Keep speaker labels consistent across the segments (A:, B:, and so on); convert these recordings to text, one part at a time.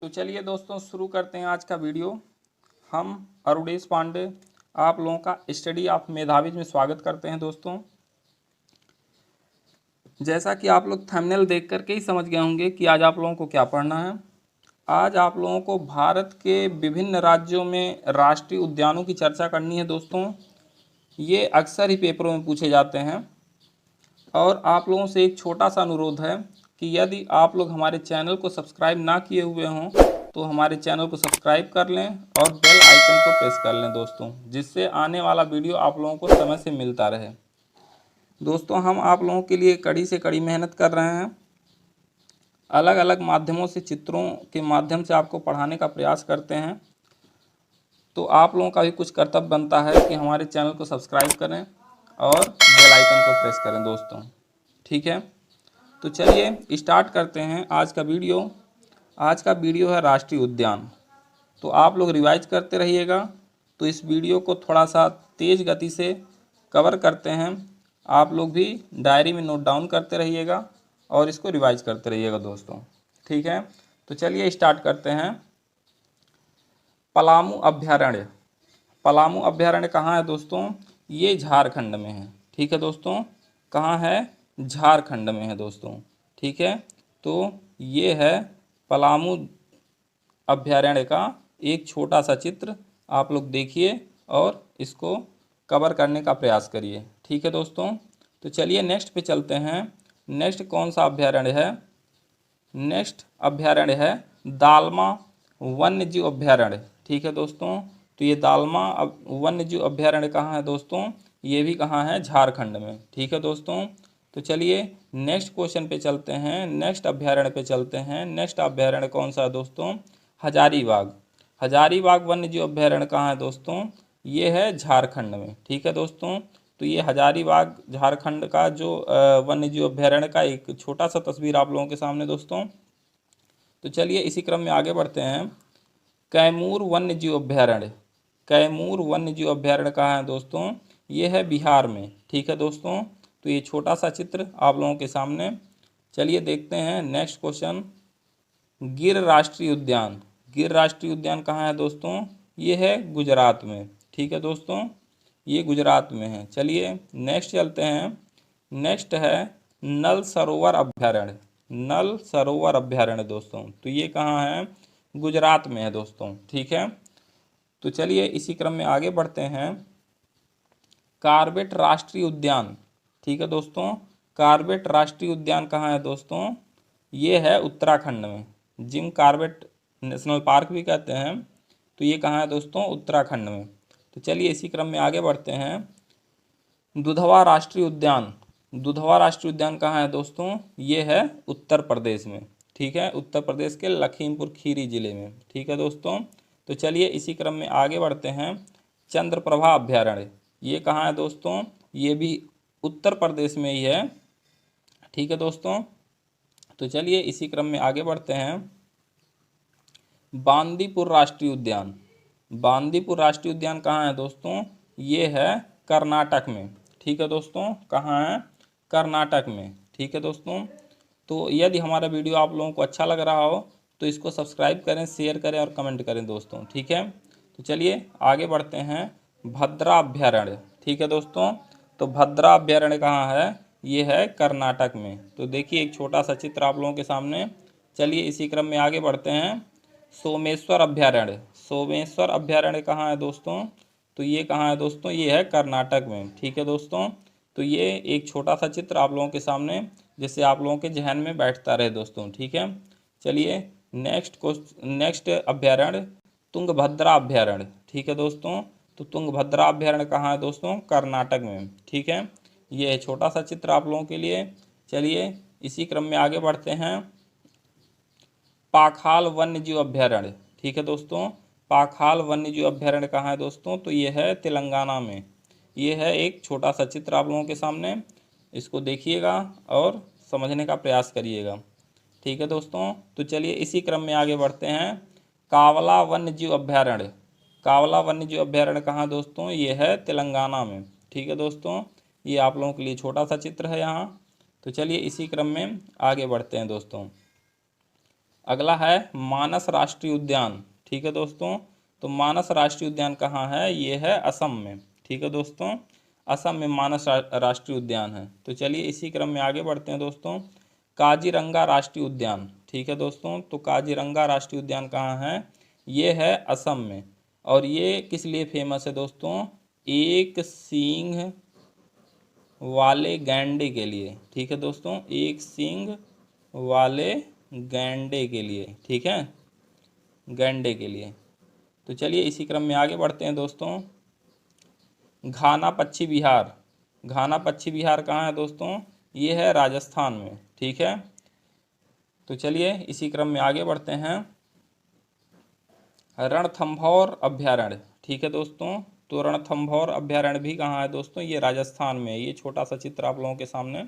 A: तो चलिए दोस्तों शुरू करते हैं आज का वीडियो। हम अरुणेश पांडे आप लोगों का स्टडी ऑफ मेधावी में स्वागत करते हैं। दोस्तों जैसा कि आप लोग थंबनेल देख करके ही समझ गए होंगे कि आज आप लोगों को क्या पढ़ना है। आज आप लोगों को भारत के विभिन्न राज्यों में राष्ट्रीय उद्यानों की चर्चा करनी है। दोस्तों ये अक्सर ही पेपरों में पूछे जाते हैं और आप लोगों से एक छोटा सा अनुरोध है कि यदि आप लोग हमारे चैनल को सब्सक्राइब ना किए हुए हों तो हमारे चैनल को सब्सक्राइब कर लें और बेल आइकन को प्रेस कर लें दोस्तों, जिससे आने वाला वीडियो आप लोगों को समय से मिलता रहे। दोस्तों हम आप लोगों के लिए कड़ी से कड़ी मेहनत कर रहे हैं, अलग अलग माध्यमों से चित्रों के माध्यम से आपको पढ़ाने का प्रयास करते हैं। तो आप लोगों का भी कुछ कर्तव्य बनता है कि हमारे चैनल को सब्सक्राइब करें और बेल आइकन को प्रेस करें दोस्तों, ठीक है। तो चलिए स्टार्ट करते हैं आज का वीडियो। आज का वीडियो है राष्ट्रीय उद्यान। तो आप लोग रिवाइज करते रहिएगा। तो इस वीडियो को थोड़ा सा तेज़ गति से कवर करते हैं, आप लोग भी डायरी में नोट डाउन करते रहिएगा और इसको रिवाइज करते रहिएगा दोस्तों, ठीक है। तो चलिए स्टार्ट करते हैं। पलामू अभ्यारण्य। पलामू अभ्यारण्य कहाँ है दोस्तों? ये झारखंड में है, ठीक है दोस्तों। कहाँ है? झारखंड में है दोस्तों, ठीक है। तो ये है पलामू अभ्यारण्य का एक छोटा सा चित्र, आप लोग देखिए और इसको कवर करने का प्रयास करिए, ठीक है दोस्तों। तो चलिए नेक्स्ट पे चलते हैं। नेक्स्ट कौन सा अभ्यारण्य है? नेक्स्ट अभ्यारण्य है दालमा वन्य जीव अभ्यारण्य, ठीक है दोस्तों। तो ये दालमा वन्य जीव अभ्यारण्य कहाँ है दोस्तों? ये भी कहाँ है? झारखंड में, ठीक है दोस्तों। तो चलिए नेक्स्ट क्वेश्चन पे चलते हैं, नेक्स्ट अभ्यारण्य पे चलते हैं। नेक्स्ट अभ्यारण्य कौन सा है दोस्तों? हजारीबाग। हजारीबाग वन्य जीव अभ्यारण्य कहाँ है दोस्तों? ये है झारखंड में, ठीक है दोस्तों। तो ये हजारीबाग झारखंड का जो वन्य जीव अभ्यारण्य का एक छोटा सा तस्वीर आप लोगों के सामने दोस्तों। तो चलिए इसी क्रम में आगे बढ़ते हैं। कैमूर वन्य जीव अभ्यारण्य। कैमूर वन्य जीव अभ्यारण्य कहाँ है दोस्तों? ये है बिहार में, ठीक है दोस्तों। तो ये छोटा सा चित्र आप लोगों के सामने। चलिए देखते हैं नेक्स्ट क्वेश्चन। गिर राष्ट्रीय उद्यान। गिर राष्ट्रीय उद्यान कहाँ है दोस्तों? ये है गुजरात में, ठीक है दोस्तों। ये गुजरात में है। चलिए नेक्स्ट चलते हैं। नेक्स्ट है नल सरोवर अभ्यारण्य। नल सरोवर अभ्यारण्य दोस्तों, तो ये कहाँ है? गुजरात में है दोस्तों, ठीक है। तो चलिए इसी क्रम में आगे बढ़ते हैं। कार्बेट राष्ट्रीय उद्यान, ठीक है दोस्तों। कार्बेट राष्ट्रीय उद्यान कहाँ है दोस्तों? ये है उत्तराखंड में, जिम कार्बेट नेशनल पार्क भी कहते हैं। तो ये कहाँ है दोस्तों? उत्तराखंड में। तो चलिए इसी क्रम में आगे बढ़ते हैं। दुधवा राष्ट्रीय उद्यान। दुधवा राष्ट्रीय उद्यान कहाँ है दोस्तों? ये है उत्तर प्रदेश में, ठीक है। उत्तर प्रदेश के लखीमपुर खीरी जिले में, ठीक है दोस्तों। तो चलिए इसी क्रम में आगे बढ़ते हैं। चंद्रप्रभा अभ्यारण्य। ये कहाँ है दोस्तों? ये भी उत्तर प्रदेश में ही है, ठीक है दोस्तों। तो चलिए इसी क्रम में आगे बढ़ते हैं। बांदीपुर राष्ट्रीय उद्यान। बांदीपुर राष्ट्रीय उद्यान कहाँ है दोस्तों? ये है कर्नाटक में, ठीक है दोस्तों। कहाँ है? कर्नाटक में, ठीक है दोस्तों। तो यदि हमारा वीडियो आप लोगों को अच्छा लग रहा हो तो इसको सब्सक्राइब करें, शेयर करें और कमेंट करें दोस्तों, ठीक है। तो चलिए आगे बढ़ते हैं। भद्रा अभ्यारण्य, ठीक है दोस्तों। तो भद्रा अभ्यारण्य कहाँ है? ये है कर्नाटक में। तो देखिए एक छोटा सा चित्र आप लोगों के सामने। चलिए इसी क्रम में आगे बढ़ते हैं। सोमेश्वर अभ्यारण्य। सोमेश्वर अभ्यारण्य कहाँ है दोस्तों? तो ये कहाँ है दोस्तों? ये है कर्नाटक में, ठीक है दोस्तों। तो ये एक छोटा सा चित्र आप लोगों के सामने, जिससे आप लोगों के जहन में बैठता रहे दोस्तों, ठीक है। चलिए नेक्स्ट अभ्यारण्य तुंगभद्रा अभ्यारण्य, ठीक है दोस्तों। तो तुंगभद्रा अभ्यारण्य कहाँ है दोस्तों? कर्नाटक में, ठीक है। ये है छोटा सा चित्र आप लोगों के लिए। चलिए इसी क्रम में आगे बढ़ते हैं। पाखाल वन्य जीव अभ्यारण्य, ठीक है दोस्तों। पाखाल वन्य जीव अभ्यारण्य कहाँ है दोस्तों? तो ये है तेलंगाना में। ये है एक छोटा सा चित्र आप लोगों के सामने, इसको देखिएगा और समझने का प्रयास करिएगा, ठीक है दोस्तों। तो चलिए इसी क्रम में आगे बढ़ते हैं। कावला वन्य जीव अभ्यारण्य। कावला वन्य जीव अभ्यारण्य कहाँ दोस्तों? ये है तेलंगाना में, ठीक है दोस्तों। ये आप लोगों के लिए छोटा सा चित्र है यहाँ। तो चलिए इसी क्रम में आगे बढ़ते हैं दोस्तों। अगला है मानस राष्ट्रीय उद्यान। ठीक है दोस्तों, तो मानस राष्ट्रीय उद्यान कहाँ है? ये है असम में। ठीक है दोस्तों, असम में मानस राष्ट्रीय उद्यान है। तो चलिए इसी क्रम में आगे बढ़ते हैं दोस्तों। काजीरंगा राष्ट्रीय उद्यान। ठीक है दोस्तों, तो काजीरंगा राष्ट्रीय उद्यान कहाँ है? ये है असम में। और ये किस लिए फेमस है दोस्तों? एक सींग वाले गैंडे के लिए। ठीक है दोस्तों, एक सींग वाले गैंडे के लिए। ठीक है, गैंडे के लिए। तो चलिए इसी क्रम में आगे बढ़ते हैं दोस्तों। घाना पक्षी विहार। घाना पक्षी विहार कहाँ है दोस्तों? ये है राजस्थान में। ठीक है, तो चलिए इसी क्रम में आगे बढ़ते हैं। रणथंभौर अभ्यारण्य। ठीक है दोस्तों, तो रणथंभौर अभ्यारण्य भी कहाँ है दोस्तों? ये राजस्थान में है। ये छोटा सा चित्र आप लोगों के सामने,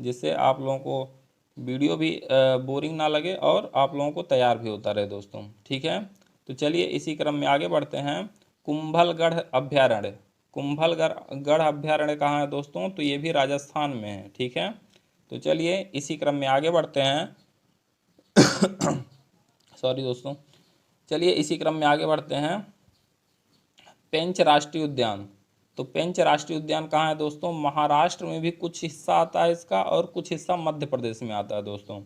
A: जिससे आप लोगों को वीडियो भी बोरिंग ना लगे और आप लोगों को तैयार भी होता रहे दोस्तों। ठीक है, तो चलिए इसी क्रम में आगे बढ़ते हैं। कुंभलगढ़ अभ्यारण्य। कुंभलगढ़ अभ्यारण्य कहाँ है दोस्तों? तो ये भी राजस्थान में है। ठीक है, तो चलिए इसी क्रम में आगे बढ़ते हैं। सॉरी दोस्तों, चलिए इसी क्रम में आगे बढ़ते हैं। पेंच राष्ट्रीय उद्यान। तो पेंच राष्ट्रीय उद्यान कहाँ है दोस्तों? महाराष्ट्र में भी कुछ हिस्सा आता है इसका और कुछ हिस्सा मध्य प्रदेश में आता है दोस्तों।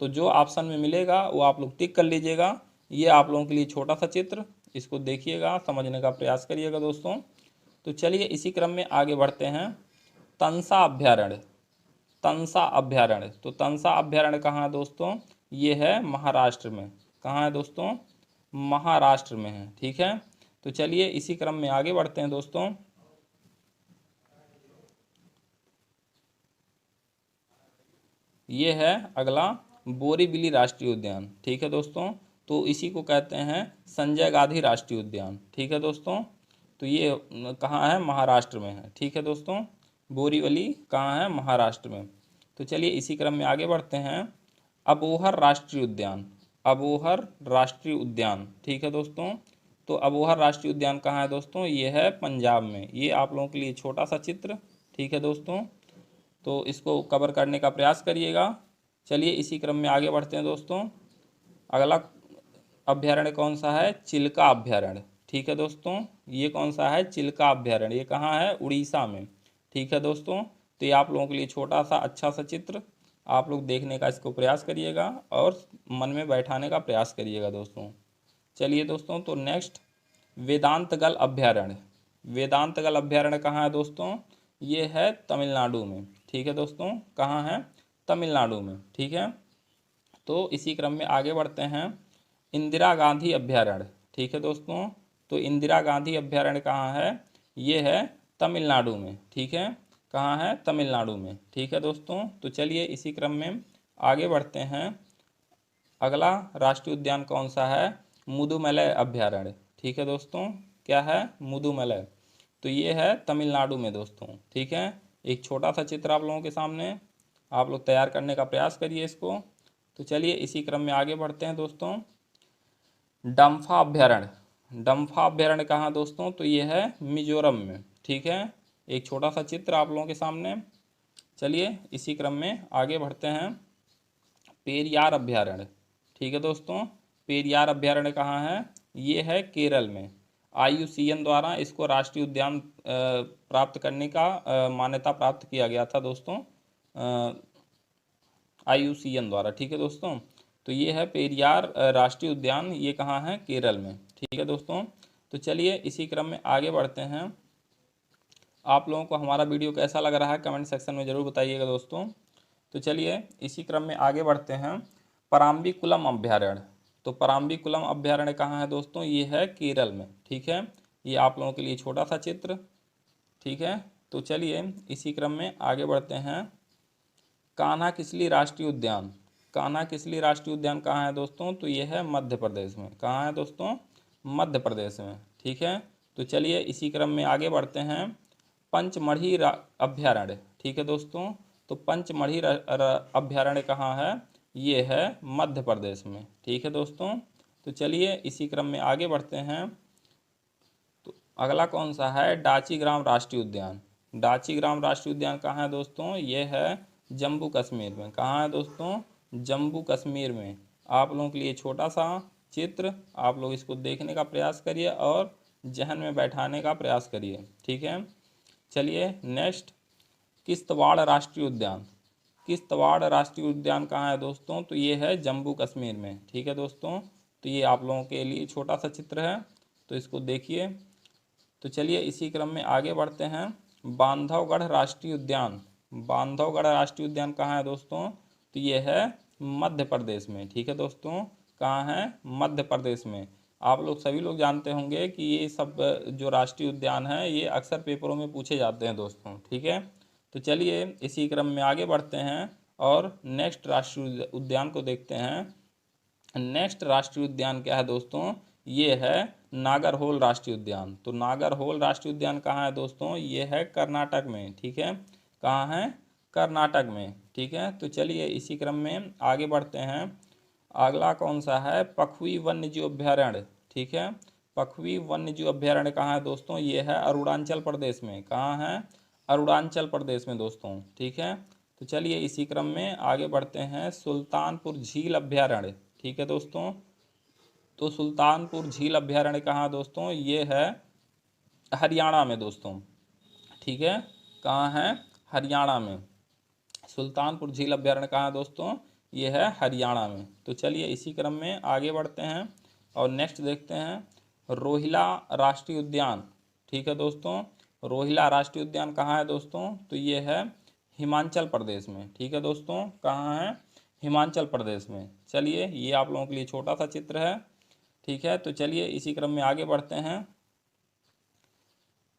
A: तो जो ऑप्शन में मिलेगा वो आप लोग टिक कर लीजिएगा। ये आप लोगों के लिए छोटा सा चित्र, इसको देखिएगा, समझने का प्रयास करिएगा दोस्तों। तो चलिए इसी क्रम में आगे बढ़ते हैं। तंसा अभ्यारण्य। तंसा अभ्यारण्य, तो तंसा अभ्यारण्य कहाँ है दोस्तों? ये है महाराष्ट्र में। कहाँ है दोस्तों? महाराष्ट्र में है। ठीक है, तो चलिए इसी क्रम में आगे बढ़ते हैं दोस्तों। ये है अगला बोरीवली राष्ट्रीय उद्यान। ठीक है दोस्तों, तो इसी को कहते हैं संजय गांधी राष्ट्रीय उद्यान। ठीक है दोस्तों, तो ये कहाँ है? महाराष्ट्र में है। ठीक है दोस्तों, बोरीवली कहाँ है? महाराष्ट्र में। तो चलिए इसी क्रम में आगे बढ़ते हैं। अबोहर राष्ट्रीय उद्यान। अबोहर राष्ट्रीय उद्यान। ठीक है दोस्तों, तो अबोहर राष्ट्रीय उद्यान कहाँ है दोस्तों? ये है पंजाब में। ये आप लोगों के लिए छोटा सा चित्र। ठीक है दोस्तों, तो इसको कवर करने का प्रयास करिएगा। चलिए इसी क्रम में आगे बढ़ते हैं दोस्तों। अगला अभ्यारण्य कौन सा है? चिल्का अभ्यारण्य। ठीक है दोस्तों, ये कौन सा है? चिल्का अभ्यारण्य। ये कहाँ है? उड़ीसा में। ठीक है दोस्तों, तो ये आप लोगों के लिए छोटा सा अच्छा सा चित्र, आप लोग देखने का इसको प्रयास करिएगा और मन में बैठाने का प्रयास करिएगा दोस्तों। चलिए दोस्तों, तो नेक्स्ट वेदांतगल अभ्यारण्य। वेदांतगल अभ्यारण्य कहाँ है दोस्तों? ये है तमिलनाडु में। ठीक है दोस्तों, कहाँ है? तमिलनाडु में। ठीक है, तो इसी क्रम में आगे बढ़ते हैं। इंदिरा गांधी अभ्यारण्य। ठीक है दोस्तों, तो इंदिरा गांधी अभ्यारण्य कहाँ है? ये है तमिलनाडु में। ठीक है, कहाँ है? तमिलनाडु में। ठीक है दोस्तों, तो चलिए इसी क्रम में आगे बढ़ते हैं। अगला राष्ट्रीय उद्यान कौन सा है? मुदुमलई अभ्यारण्य। ठीक है दोस्तों, क्या है? मुदुमलई। तो ये है तमिलनाडु में दोस्तों। ठीक है, एक छोटा सा चित्र आप लोगों के सामने, आप लोग तैयार करने का प्रयास करिए इसको। तो चलिए इसी क्रम में आगे बढ़ते हैं दोस्तों। डम्फा अभ्यारण्य। डम्फा अभ्यारण्य कहाँ दोस्तों? तो ये है मिजोरम में। ठीक है, एक छोटा सा चित्र आप लोगों के सामने। चलिए इसी क्रम में आगे बढ़ते हैं। पेरियार अभ्यारण्य। ठीक है दोस्तों, पेरियार अभ्यारण्य कहाँ है? ये है केरल में। IUCN द्वारा इसको राष्ट्रीय उद्यान प्राप्त करने का मान्यता प्राप्त किया गया था दोस्तों, IUCN द्वारा। ठीक है दोस्तों, तो ये है पेरियार राष्ट्रीय उद्यान। ये कहाँ है? केरल में। ठीक है दोस्तों, तो चलिए इसी क्रम में आगे बढ़ते हैं। आप लोगों को हमारा वीडियो कैसा लग रहा है कमेंट सेक्शन में ज़रूर बताइएगा दोस्तों। तो चलिए इसी क्रम में आगे बढ़ते हैं। पराम्बीकुलम अभ्यारण्य। तो पराम्बीकुलम अभ्यारण्य कहाँ है दोस्तों? ये है केरल में। ठीक है, ये आप लोगों के लिए छोटा सा चित्र। ठीक है, तो चलिए इसी क्रम में आगे बढ़ते हैं। कान्हा किसली राष्ट्रीय उद्यान। कान्हा किसली राष्ट्रीय उद्यान कहाँ है दोस्तों? तो ये है मध्य प्रदेश में। कहाँ है दोस्तों? मध्य प्रदेश में। ठीक है, तो चलिए इसी क्रम में आगे बढ़ते हैं। पंचमढ़ी अभ्यारण्य। ठीक है दोस्तों, तो पंचमढ़ी अभ्यारण्य कहाँ है? ये है मध्य प्रदेश में। ठीक है दोस्तों, तो चलिए इसी क्रम में आगे बढ़ते हैं। तो अगला कौन सा है? डाचीग्राम राष्ट्रीय उद्यान। डाचीग्राम राष्ट्रीय उद्यान कहाँ है दोस्तों? ये है जम्मू कश्मीर में। कहाँ है दोस्तों? जम्मू कश्मीर में। आप लोगों के लिए छोटा सा चित्र, आप लोग इसको देखने का प्रयास करिए और जहन में बैठाने का प्रयास करिए। ठीक है, चलिए नेक्स्ट, किश्तवाड़ राष्ट्रीय उद्यान। किश्तवाड़ राष्ट्रीय उद्यान कहाँ है दोस्तों? तो ये है जम्मू कश्मीर में। ठीक है दोस्तों, तो ये आप लोगों के लिए छोटा सा चित्र है, तो इसको देखिए। तो चलिए इसी क्रम में आगे बढ़ते हैं। बांधवगढ़ राष्ट्रीय उद्यान। बांधवगढ़ राष्ट्रीय उद्यान कहाँ है दोस्तों? तो ये है मध्य प्रदेश में। ठीक है दोस्तों, कहाँ है? मध्य प्रदेश में। आप लोग सभी लोग जानते होंगे कि ये सब जो राष्ट्रीय उद्यान है ये अक्सर पेपरों में पूछे जाते हैं दोस्तों। ठीक है, तो चलिए इसी क्रम में आगे बढ़ते हैं और नेक्स्ट राष्ट्रीय उद्यान को देखते हैं। नेक्स्ट राष्ट्रीय उद्यान क्या है दोस्तों? ये है नागरहोल राष्ट्रीय उद्यान। तो नागरहोल राष्ट्रीय उद्यान कहाँ है दोस्तों? ये है कर्नाटक में। ठीक है, कहाँ है? कर्नाटक में। ठीक है, तो चलिए इसी क्रम में आगे बढ़ते हैं। अगला कौन सा है? पखवी वन्यजीव अभ्यारण्य। ठीक है, पखवी वन्यजीव अभ्यारण्य कहाँ है दोस्तों? ये है अरुणाचल प्रदेश में। कहाँ है? अरुणाचल प्रदेश में दोस्तों। ठीक है, तो चलिए इसी क्रम में आगे बढ़ते हैं। सुल्तानपुर झील अभ्यारण्य। ठीक है दोस्तों, तो सुल्तानपुर झील अभ्यारण्य कहाँ है दोस्तों? ये है हरियाणा में दोस्तों। ठीक है, कहाँ है? हरियाणा में। सुल्तानपुर झील अभ्यारण्य कहाँ है दोस्तों? ये है हरियाणा में। तो चलिए इसी क्रम में आगे बढ़ते हैं और नेक्स्ट देखते हैं रोहिला राष्ट्रीय उद्यान। ठीक है दोस्तों, रोहिला राष्ट्रीय उद्यान कहाँ है दोस्तों? तो ये है हिमाचल प्रदेश में। ठीक है दोस्तों, कहाँ है? हिमाचल प्रदेश में। चलिए ये आप लोगों के लिए छोटा सा चित्र है। ठीक है, तो चलिए इसी क्रम में आगे बढ़ते हैं।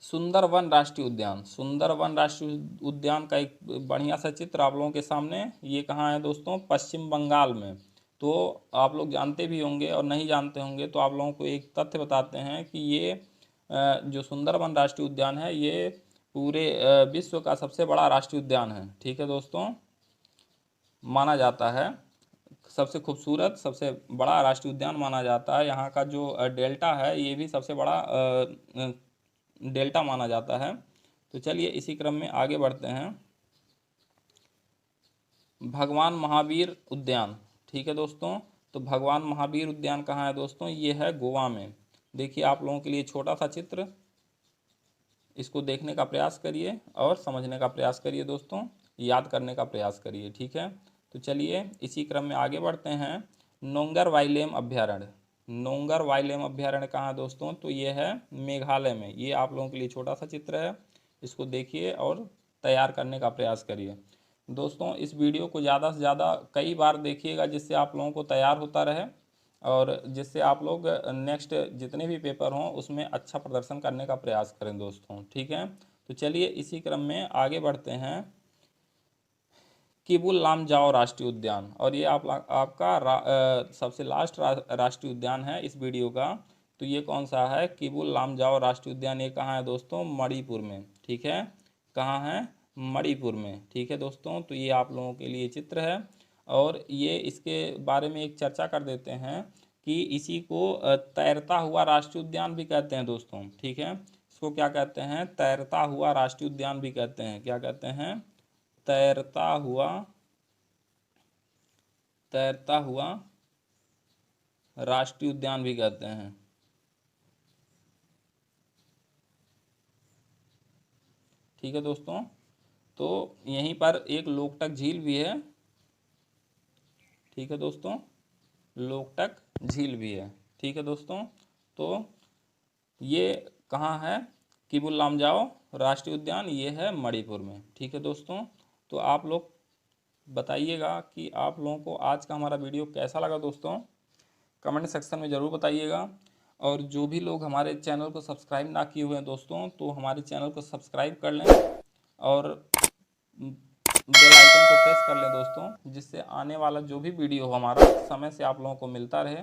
A: सुंदरवन राष्ट्रीय उद्यान। सुंदरवन राष्ट्रीय उद्यान का एक बढ़िया सा चित्र आप लोगों के सामने। ये कहाँ है दोस्तों? पश्चिम बंगाल में। तो आप लोग जानते भी होंगे और नहीं जानते होंगे तो आप लोगों को एक तथ्य बताते हैं कि ये जो सुंदरवन राष्ट्रीय उद्यान है ये पूरे विश्व का सबसे बड़ा राष्ट्रीय उद्यान है। ठीक है दोस्तों, माना जाता है सबसे खूबसूरत, सबसे बड़ा राष्ट्रीय उद्यान माना जाता है। यहाँ का जो डेल्टा है ये भी सबसे बड़ा डेल्टा माना जाता है। तो चलिए इसी क्रम में आगे बढ़ते हैं। भगवान महावीर उद्यान। ठीक है दोस्तों, तो भगवान महावीर उद्यान कहाँ है दोस्तों? ये है गोवा में। देखिए आप लोगों के लिए छोटा सा चित्र, इसको देखने का प्रयास करिए और समझने का प्रयास करिए दोस्तों, याद करने का प्रयास करिए। ठीक है, तो चलिए इसी क्रम में आगे बढ़ते हैं। नोंगर वाइलेम अभ्यारण्य। नोंगर वाइलेम अभ्यारण्य कहाँ है दोस्तों? तो ये है मेघालय में। ये आप लोगों के लिए छोटा सा चित्र है, इसको देखिए और तैयार करने का प्रयास करिए दोस्तों। इस वीडियो को ज़्यादा से ज़्यादा कई बार देखिएगा जिससे आप लोगों को तैयार होता रहे और जिससे आप लोग नेक्स्ट जितने भी पेपर हों उसमें अच्छा प्रदर्शन करने का प्रयास करें दोस्तों। ठीक है, तो चलिए इसी क्रम में आगे बढ़ते हैं। किबुल लामजाओ राष्ट्रीय उद्यान, और ये आपका सबसे लास्ट राष्ट्रीय उद्यान है इस वीडियो का। तो ये कौन सा है? किबुल लामजाओ राष्ट्रीय उद्यान। ये कहाँ है दोस्तों? मणिपुर में। ठीक है, कहाँ है? मणिपुर में। ठीक है दोस्तों, तो ये आप लोगों के लिए चित्र है और ये इसके बारे में एक चर्चा कर देते हैं कि इसी को तैरता हुआ राष्ट्रीय उद्यान भी कहते हैं दोस्तों। ठीक है, इसको क्या कहते हैं? तैरता हुआ राष्ट्रीय उद्यान भी कहते हैं। क्या कहते हैं? तैरता हुआ राष्ट्रीय उद्यान भी कहते हैं। ठीक है दोस्तों, तो यहीं पर एक लोकटक झील भी है। ठीक है दोस्तों, लोकटक झील भी है। ठीक है दोस्तों, तो ये कहाँ है? किबुल लामजाओ राष्ट्रीय उद्यान, ये है मणिपुर में। ठीक है दोस्तों, तो आप लोग बताइएगा कि आप लोगों को आज का हमारा वीडियो कैसा लगा दोस्तों, कमेंट सेक्शन में ज़रूर बताइएगा। और जो भी लोग हमारे चैनल को सब्सक्राइब ना किए हुए हैं दोस्तों, तो हमारे चैनल को सब्सक्राइब कर लें और बेल आइकन को प्रेस कर लें दोस्तों, जिससे आने वाला जो भी वीडियो हो हमारा समय से आप लोगों को मिलता रहे।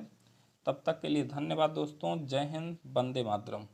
A: तब तक के लिए धन्यवाद दोस्तों। जय हिंद, वंदे मातरम।